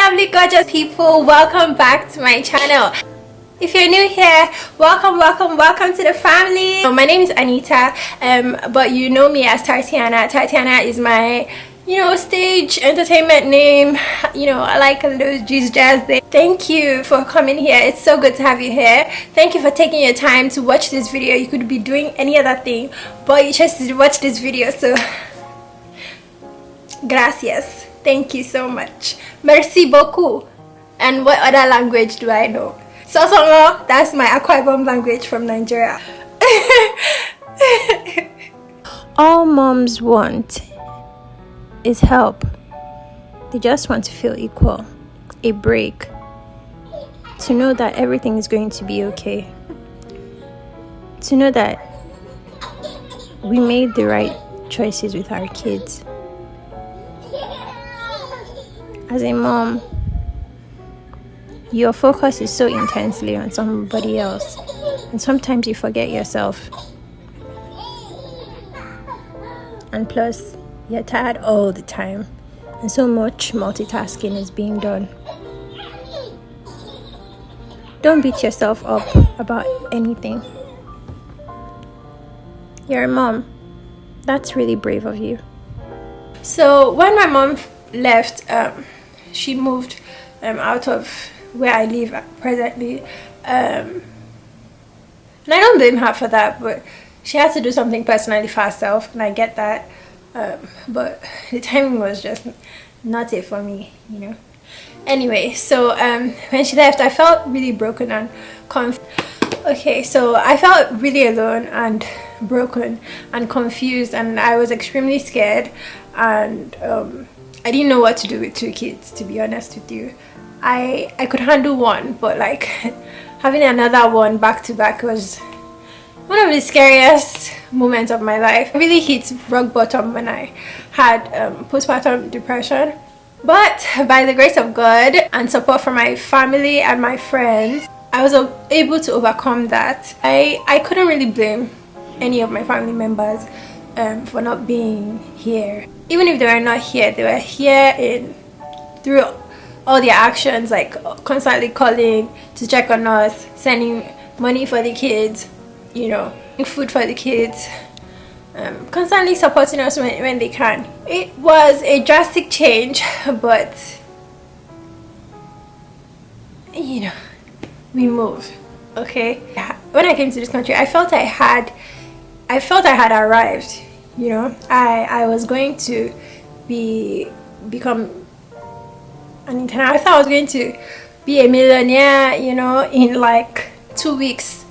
lovely gorgeous people, welcome back to my channel. If you're new here, welcome to the family. My name is Anita, but you know me as Tartiyana. Tartiyana is my stage entertainment name. I like a little jazz there. Thank you for coming here. It's so good to have you here. Thank you for taking your time to watch this video. You could be doing any other thing, but you chose to watch this video, so gracias. Thank you so much. Merci beaucoup. And what other language do I know? Sosongo, that's my Akwa Ibom language from Nigeria. All moms want is help. They just want to feel equal, a break, to know that everything is going to be okay, to know that we made the right choices with our kids. As a mom, your focus is so intensely on somebody else, and sometimes you forget yourself. And plus, you're tired all the time, and so much multitasking is being done. Don't beat yourself up about anything. You're a mom. That's really brave of you. So when my mom left, she moved out of where I live presently, and I don't blame her for that, but she had to do something personally for herself, and I get that. But the timing was just not it for me, Anyway, so when she left, I felt really broken and so I felt really alone and broken and confused, and I was extremely scared, and I didn't know what to do with 2 kids, to be honest with you. I could handle one, but like having another one back to back was one of the scariest moments of my life. I really hit rock bottom when I had postpartum depression, but by the grace of God and support from my family and my friends, I was able to overcome that. I couldn't really blame any of my family members for not being here. Even if they were not here, they were here through all their actions, like constantly calling to check on us, sending money for the kids, food for the kids, constantly supporting us when they can. It was a drastic change, but we moved. Okay, when I came to this country, I felt I had arrived. I was going to become an international. I thought I was going to be a millionaire, in like 2 weeks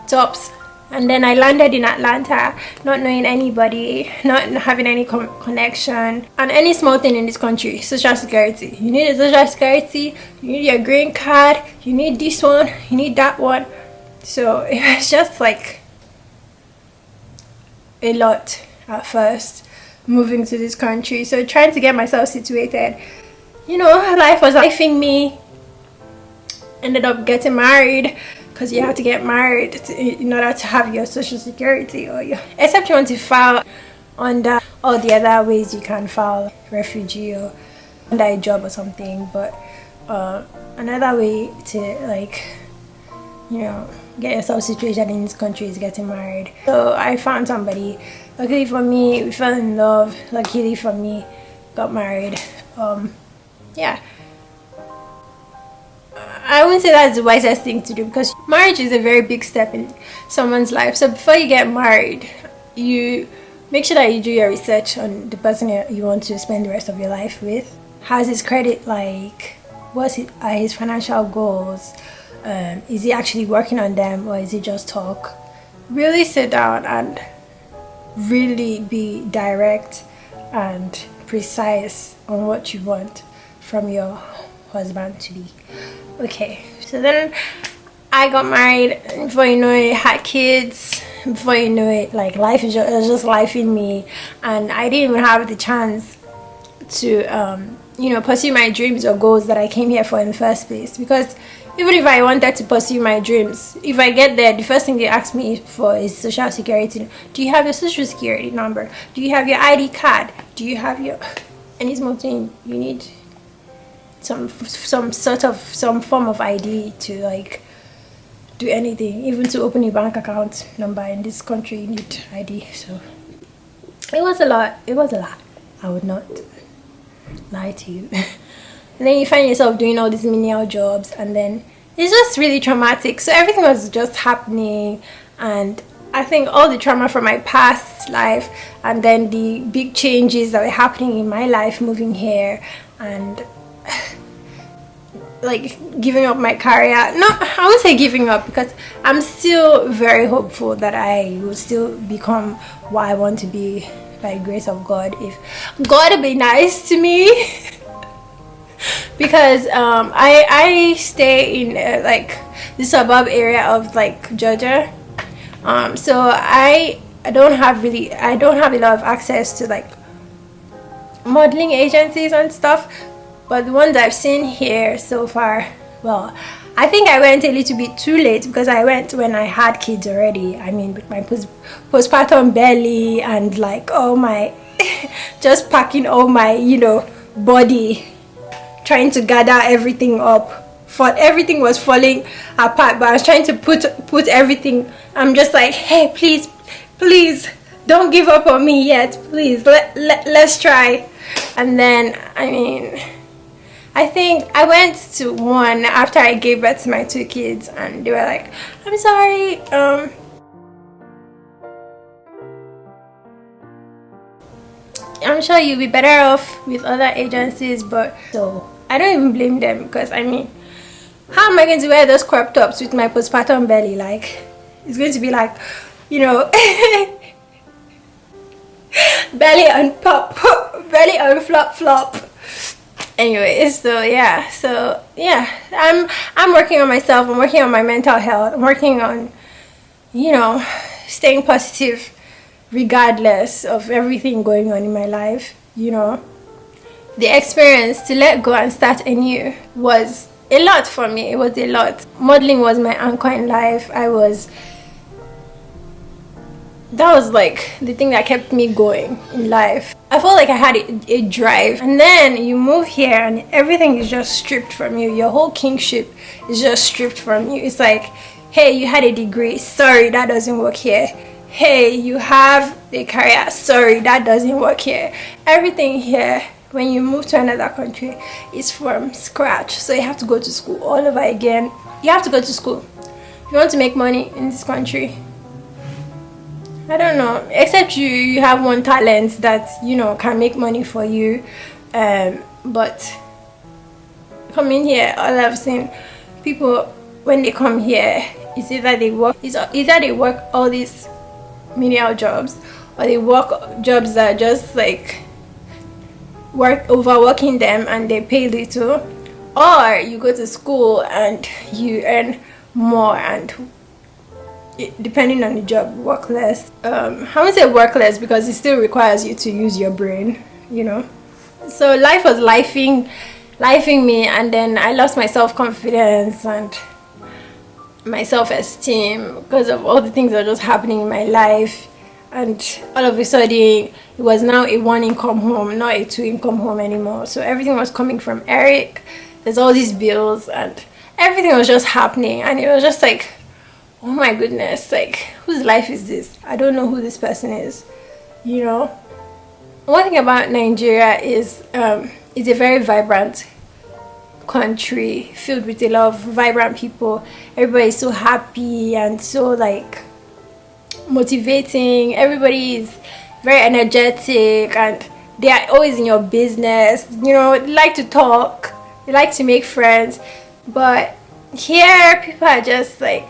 tops. And then I landed in Atlanta, not knowing anybody, not having any connection, and any small thing in this country, social security. You need a social security, you need your green card, you need this one, you need that one. So it was just like a lot at first, moving to this country. So trying to get myself situated, life was lifing me. Ended up getting married, because you have to get married in order to have your social security, except you want to file under all the other ways you can file, refugee or under a job or something. But another way to get yourself situated in this country is getting married. So I found somebody. Luckily for me, we fell in love. Luckily for me, got married. Yeah, I wouldn't say that's the wisest thing to do, because marriage is a very big step in someone's life. So before you get married, you make sure that you do your research on the person you want to spend the rest of your life with. How's his credit like? What are his financial goals? Is he actually working on them, or is it just talk? Really sit down and really be direct and precise on what you want from your husband to be. Okay, so then I got married. Before you know it, had kids. Before you know it, like life is just life in me, and I didn't even have the chance to pursue my dreams or goals that I came here for in the first place. Because even if I wanted to pursue my dreams, if I get there, the first thing they ask me for is social security. Do you have your social security number? Do you have your ID card? Do you have your any small thing you need? some form of ID to like do anything. Even to open a bank account number in this country, you need ID. So it was a lot. It was a lot. I would not lie to you. And then you find yourself doing all these menial jobs, and then it's just really traumatic. So everything was just happening, and I think all the trauma from my past life, and then the big changes that were happening in my life moving here, and like giving up my career. No, I won't say giving up, because I'm still very hopeful that I will still become what I want to be by the grace of God, if God will be nice to me. Because I stay in like the suburb area of like Georgia, so I don't have a lot of access to like modeling agencies and stuff. But the ones I've seen here so far, well, I think I went a little bit too late, because I went when I had kids already. I mean, with my postpartum belly and like all my just packing all my, you know, body, trying to gather everything up. For everything was falling apart, but I was trying to put everything. I'm just like, hey, please don't give up on me yet, please, let's try. And then, I mean, I think I went to one after I gave birth to my 2 kids, and they were like, I'm sorry, I'm sure you'll be better off with other agencies. But so I don't even blame them, because I mean, how am I going to wear those crop tops with my postpartum belly? Like, it's going to be like, you know, belly on pop, belly on flop. Anyway, so yeah, I'm working on myself. I'm working on my mental health. I'm working on, you know, staying positive regardless of everything going on in my life. You know, the experience to let go and start anew was a lot for me. It was a lot. Modeling was my anchor in life. That was like the thing that kept me going in life. I felt like I had a drive. And then you move here and everything is just stripped from you. Your whole kingship is just stripped from you. It's like, hey, you had a degree, sorry, that doesn't work here. Hey, you have a career, sorry, that doesn't work here. Everything here, when you move to another country, is from scratch. So you have to go to school all over again. You have to go to school if you want to make money in this country. I don't know, except you have one talent that, you know, can make money for you, but coming here, all I've seen people when they come here is either they work all these menial jobs, or they work jobs that are just like overworking them and they pay little, or you go to school and you earn more, and depending on the job, work less. I won't say work less, because it still requires you to use your brain, you know. So life was lifing me, and then I lost my self-confidence and my self-esteem because of all the things that were just happening in my life. And all of a sudden, it was now a 1-income home, not a 2-income home anymore. So everything was coming from Eric. There's all these bills, and everything was just happening, and it was just like, oh my goodness, like, whose life is this? I don't know who this person is, you know. One thing about Nigeria is it's a very vibrant country, filled with a lot of vibrant people. Everybody is so happy and so like motivating. Everybody is very energetic, and they are always in your business, you know. They like to talk, they like to make friends. But here, people are just like,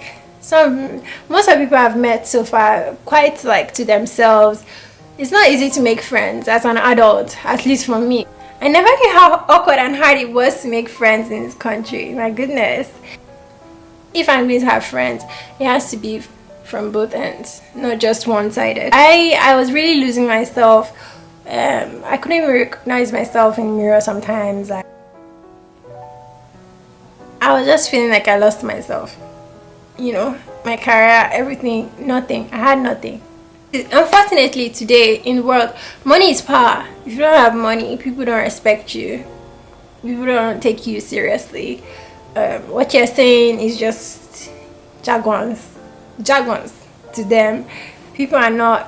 most of the people I've met so far, quite like to themselves. It's not easy to make friends as an adult, at least for me. I never knew how awkward and hard it was to make friends in this country. My goodness. If I'm going to have friends, it has to be from both ends, not just one-sided. I was really losing myself. I couldn't even recognize myself in the mirror sometimes. I was just feeling like I lost myself. You know, my career, everything, nothing. I had nothing. Unfortunately, today in the world, money is power. If you don't have money, people don't respect you. People don't take you seriously. What you're saying is just jargons to them. People are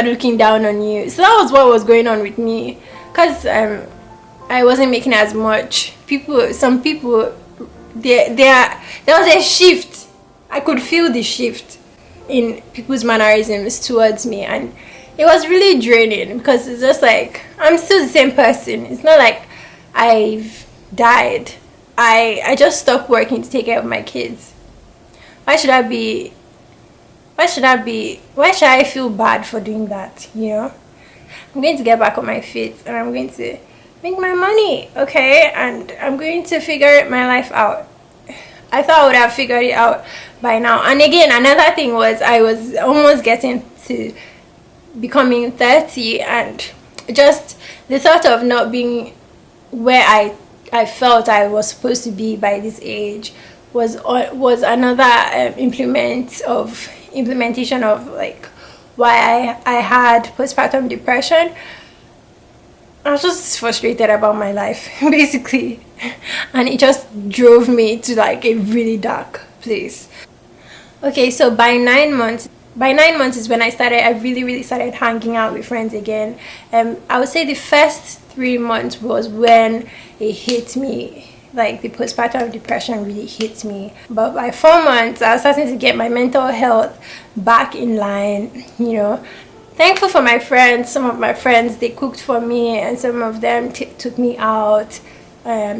looking down on you. So that was what was going on with me, because I wasn't making as much. Some people, there was a shift. I could feel the shift in people's mannerisms towards me, and it was really draining, because it's just like I'm still the same person. It's not like I've died. I just stopped working to take care of my kids. Why should I feel bad for doing that, you know? I'm going to get back on my feet, and I'm going to make my money, okay? And I'm going to figure my life out. I thought I would have figured it out by now. And again, another thing was, I was almost getting to becoming 30, and just the thought of not being where I felt I was supposed to be by this age was another implementation of like why I had postpartum depression. I was just frustrated about my life basically, and it just drove me to like a really dark place. Okay, so by 9 months is when I really started hanging out with friends again. I would say the first 3 months was when it hit me, like the postpartum depression really hit me. But by 4 months, I was starting to get my mental health back in line, you know. Thankful for my friends. Some of my friends, they cooked for me, and some of them took me out.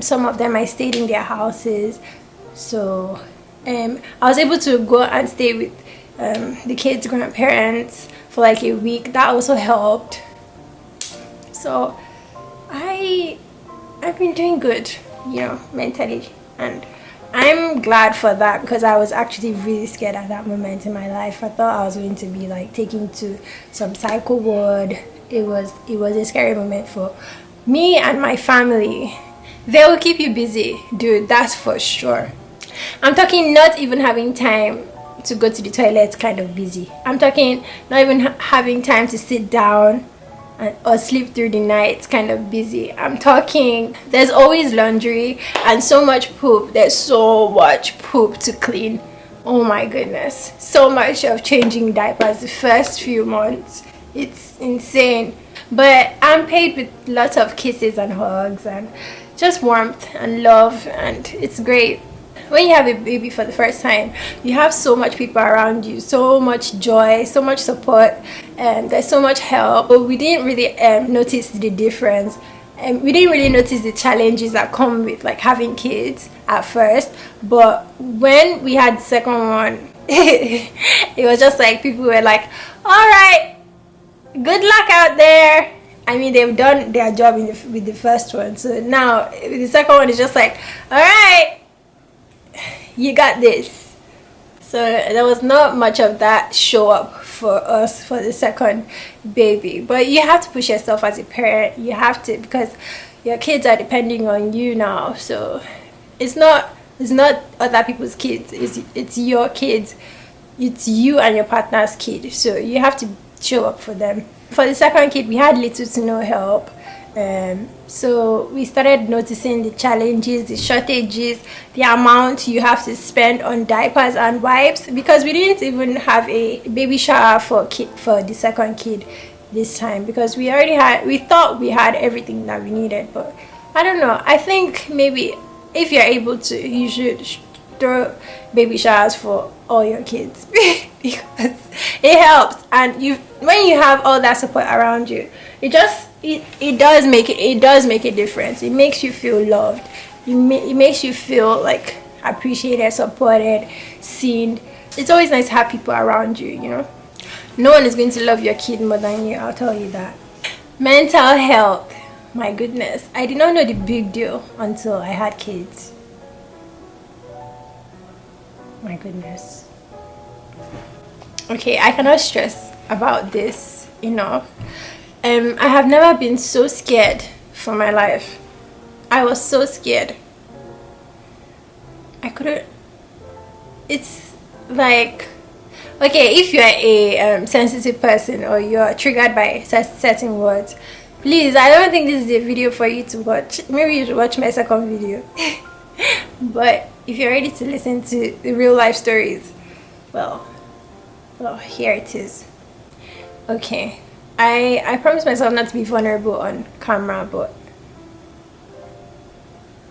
Some of them I stayed in their houses. So I was able to go and stay with the kids' grandparents for like a week. That also helped. So I've been doing good, you know, mentally, and I'm glad for that, because I was actually really scared at that moment in my life. I thought I was going to be like taken to some psycho ward. It was a scary moment for me and my family. They will keep you busy, dude, that's for sure. I'm talking not even having time to go to the toilet, kind of busy. I'm talking not even having time to sit down or sleep through the night, kind of busy. I'm talking there's always laundry and so much poop. There's so much poop to clean. Oh my goodness, so much of changing diapers the first few months. It's insane, but I'm paid with lots of kisses and hugs and just warmth and love, and it's great. When you have a baby for the first time, you have so much people around you, so much joy, so much support, and there's so much help. But we didn't really notice the difference, and we didn't really notice the challenges that come with like having kids at first. But when we had the second one, it was just like people were like, all right, good luck out there. I mean, they've done their job with the first one, so now with the second one, it's just like, all right, you got this. So there was not much of that show up for us for the second baby. But you have to push yourself as a parent. You have to, because your kids are depending on you now. So it's not other people's kids. It's your kids. It's you and your partner's kid. So you have to show up for them. For the second kid, we had little to no help. So we started noticing the challenges, the shortages, the amount you have to spend on diapers and wipes, because we didn't even have a baby shower for the second kid this time, because we thought we had everything that we needed. But I don't know, I think maybe if you're able to, you should throw baby showers for all your kids because it helps, and when you have all that support around you, it does make a difference. It makes you feel loved. It makes you feel like appreciated, supported, seen. It's always nice to have people around you, you know. No one is going to love your kid more than you, I'll tell you that. Mental health, my goodness, I did not know the big deal until I had kids. My goodness. Okay, I cannot stress about this enough. I have never been so scared for my life. I was so scared. I couldn't. It's like, okay, if you're a sensitive person or you're triggered by certain words, Please, I don't think this is a video for you to watch. Maybe you should watch my second video. But if you're ready to listen to the real life stories, well, here it is. Okay, I promised myself not to be vulnerable on camera, but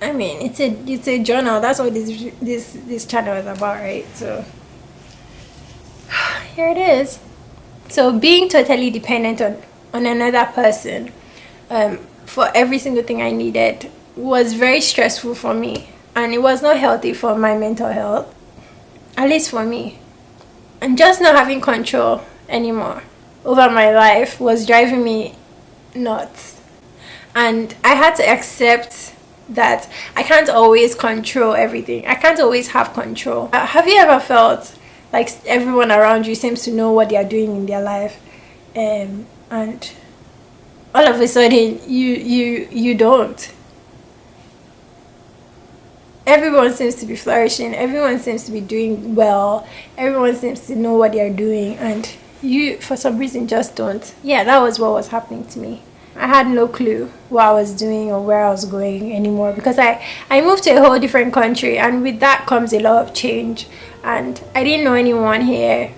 I mean, it's a journal. That's what this channel is about, right? So here it is. So being totally dependent on another person for every single thing I needed was very stressful for me, and it was not healthy for my mental health, at least for me. And just not having control anymore over my life was driving me nuts. And I had to accept that I can't always control everything. I can't always have control. Have you ever felt like everyone around you seems to know what they are doing in their life, and all of a sudden you don't? Everyone seems to be flourishing, everyone seems to be doing well, everyone seems to know what they are doing, and you for some reason just don't. Yeah, that was what was happening to me. I had no clue what I was doing or where I was going anymore, because I moved to a whole different country, and with that comes a lot of change, and I didn't know anyone here.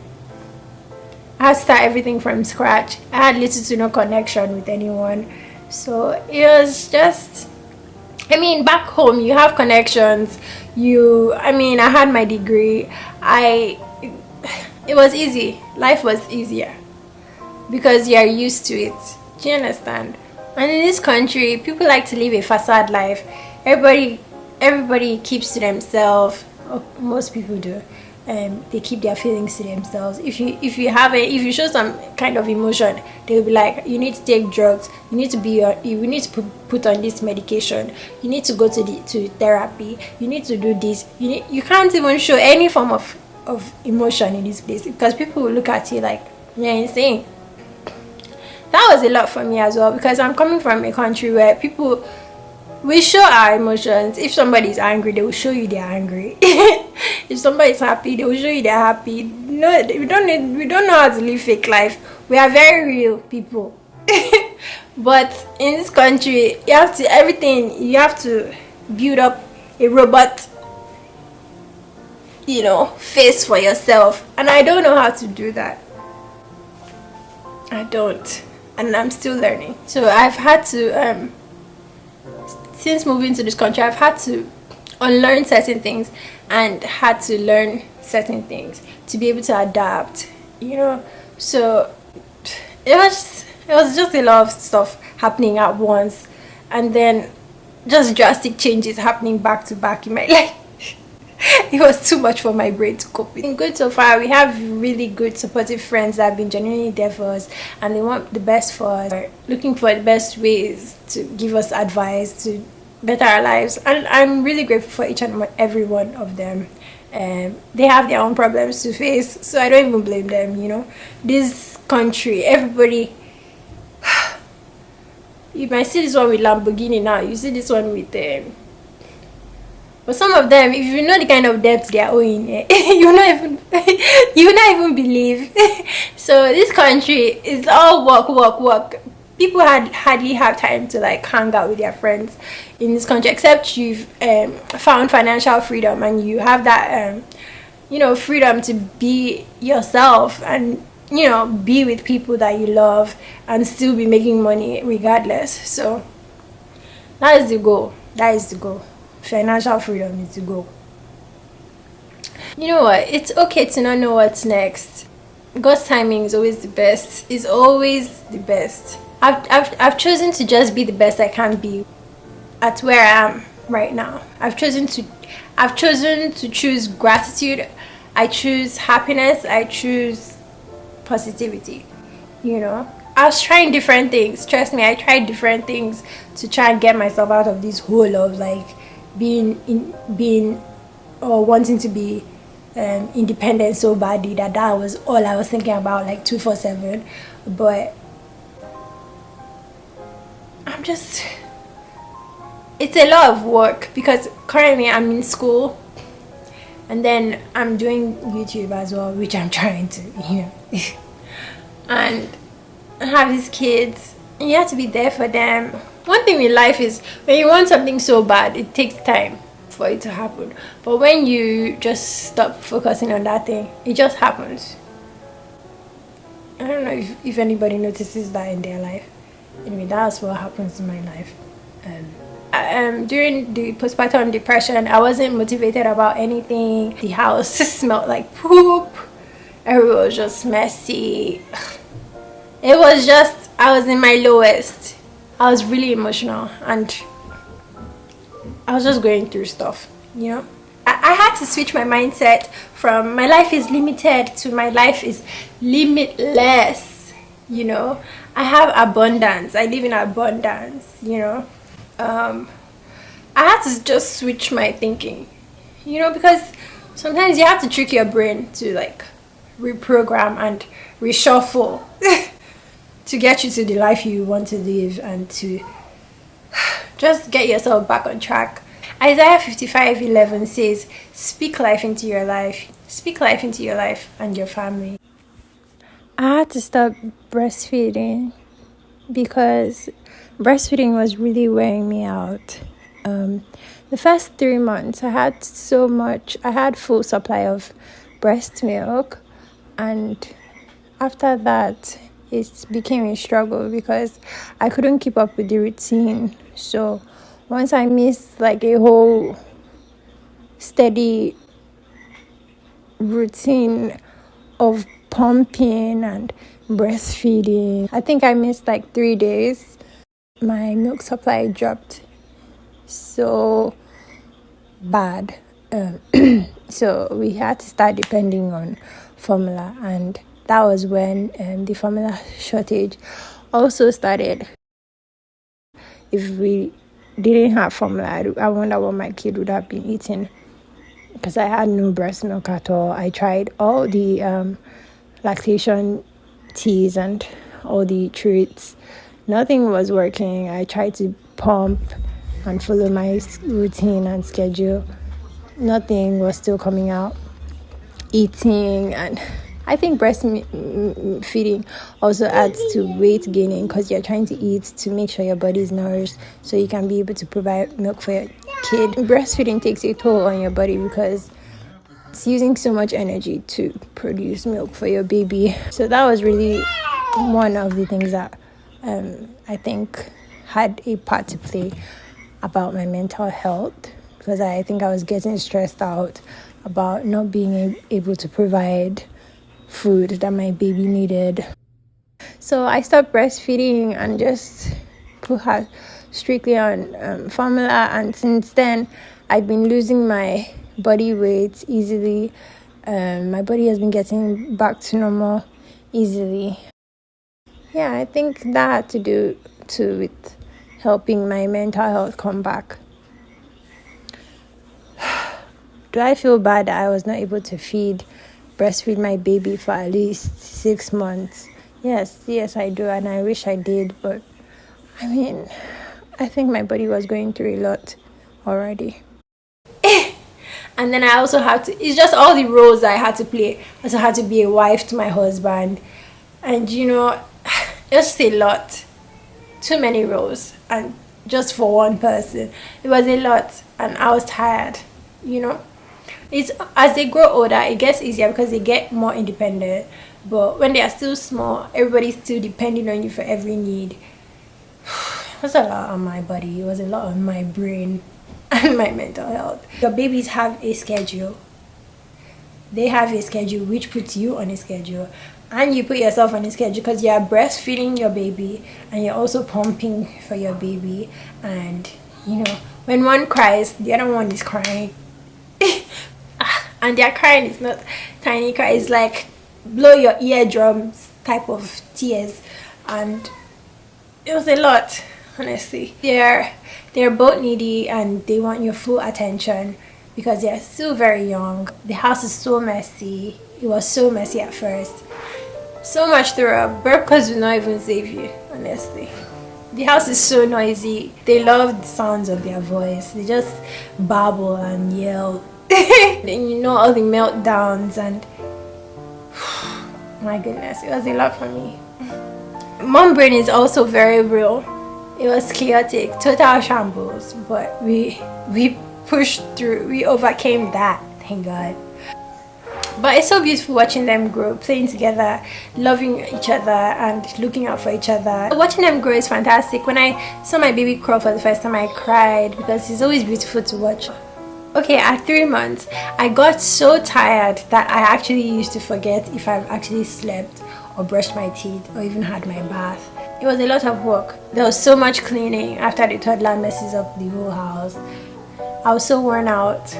I had to start everything from scratch. I had little to no connection with anyone. So it was just, I mean, back home you have connections. I had my degree. It was easy. Life was easier because you are used to it. Do you understand? And in this country, people like to live a facade life. Everybody keeps to themselves. Or most people do. They keep their feelings to themselves. If you show some kind of emotion, they'll be like, you need to take drugs, you need to put on this medication, you need to go to therapy, you need to do this. You can't even show any form of emotion in this place, because people will look at you like you're insane. That was a lot for me as well, because I'm coming from a country where people, we show our emotions. If somebody is angry, they will show you they're angry. If somebody is happy, they will show you they're happy. No, we don't know how to live fake life. We are very real people. But in this country, you have to build up a robot, face for yourself. And I don't know how to do that. I don't. And I'm still learning. So I've had to, since moving to this country, I've had to unlearn certain things and had to learn certain things to be able to adapt, So it was just a lot of stuff happening at once, and then just drastic changes happening back to back in my life. It was too much for my brain to cope with. It's been good so far. We have really good supportive friends that have been genuinely there for us, and they want the best for us. They're looking for the best ways to give us advice to better our lives, and I'm really grateful for each and every one of them. They have their own problems to face, so I don't even blame them. This country, everybody, you might see this one with Lamborghini now, you see this one with but some of them, if you know the kind of debts they are owing, you will not even believe. So this country is all work. People hardly have time to hang out with their friends in this country, except you've found financial freedom and you have that freedom to be yourself and be with people that you love and still be making money regardless. So that is the goal. Financial freedom is the goal. You know what? It's okay to not know what's next. God's timing is always the best. It's always the best. I've chosen to just be the best I can be at where I am right now. I've chosen to choose gratitude. I choose happiness. I choose positivity. I was trying different things. Trust me, I tried different things to try and get myself out of this hole of being or wanting to be independent so badly that was all I was thinking about 24/7. But it's a lot of work, because currently I'm in school and then I'm doing YouTube as well, which I'm trying to and I have these kids And you have to be there for them. One thing in life is when you want something so bad, it takes time for it to happen. But when you just stop focusing on that thing, it just happens. I don't know if anybody notices that in their life. Anyway, that's what happens in my life. During the postpartum depression, I wasn't motivated about anything. The house smelled like poop. Everyone was just messy. It was just, I was in my lowest. I was really emotional and I was just going through stuff, you know. I had to switch my mindset from my life is limited to my life is limitless, you know. I have abundance. I live in abundance, you know. I had to just switch my thinking, you know, because sometimes you have to trick your brain to like reprogram and reshuffle to get you to the life you want to live and to just get yourself back on track. Isaiah 55:11 says, speak life into your life. Speak life into your life and your family. I had to stop breastfeeding because breastfeeding was really wearing me out. The first 3 months, I had full supply of breast milk, and after that, it became a struggle because I couldn't keep up with the routine. So once I missed like a whole steady routine of pumping and breastfeeding, I think I missed like 3 days. My milk supply dropped so bad. So we had to start depending on formula, and that was when the formula shortage also started. If we didn't have formula, I wonder what my kid would have been eating, because I had no breast milk at all. I tried all the lactation teas and all the treats. Nothing was working. I tried to pump and follow my routine and schedule. Nothing was still coming out. Eating, and I think breastfeeding also adds to weight gaining because you're trying to eat to make sure your body is nourished so you can be able to provide milk for your kid. Breastfeeding takes a toll on your body because it's using so much energy to produce milk for your baby. So that was really one of the things that I think had a part to play about my mental health, because I think I was getting stressed out about not being able to provide food that my baby needed. So I stopped breastfeeding and just put her strictly on formula, and since then I've been losing my body weight easily. My body has been getting back to normal easily. Yeah, I think that had to do with helping my mental health come back. Do I feel bad that I was not able to breastfeed my baby for at least 6 months? Yes, I do, and I wish I did, but I mean, I think my body was going through a lot already. And then I also had to, it's just all the roles I had to play. I also had to be a wife to my husband, and you know, it's a lot. Too many roles, and just for one person. It was a lot, and I was tired, you know. It's as they grow older, it gets easier because they get more independent. But when they are still small, everybody's still depending on you for every need. It was a lot on my body. It was a lot on my brain and my mental health. Your babies have a schedule. They have a schedule which puts you on a schedule, and you put yourself on a schedule because you're breastfeeding your baby and you're also pumping for your baby. And you know, when one cries, the other one is crying. And their crying is not tiny cry, it's like blow your eardrums type of tears, and it was a lot, honestly. They're both needy and they want your full attention because they're still very young. The house is so messy. It was so messy at first. So much throw up. Burpers will not even save you, honestly. The house is so noisy. They love the sounds of their voice. They just babble and yell. Then you know all the meltdowns, and my goodness, it was a lot for me. Mom brain is also very real. It was chaotic, total shambles, but we pushed through. We overcame that, thank God. But it's so beautiful watching them grow, playing together, loving each other, and looking out for each other. Watching them grow is fantastic. When I saw my baby crawl for the first time, I cried because it's always beautiful to watch. Okay, at 3 months, I got so tired that I actually used to forget if I've actually slept or brushed my teeth or even had my bath. It was a lot of work. There was so much cleaning after the toddler messes up the whole house. I was so worn out.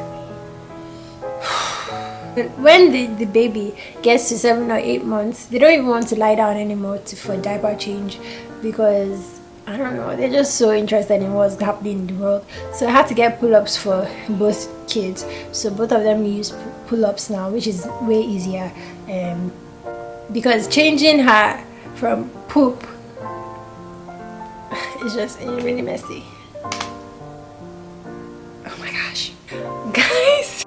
When the baby gets to 7 or 8 months, they don't even want to lie down anymore for diaper change because, I don't know, they're just so interested in what's happening in the world. So I had to get pull-ups for both kids. So both of them use pull-ups now, which is way easier. Because changing her from poop is just really messy. Oh my gosh. Guys,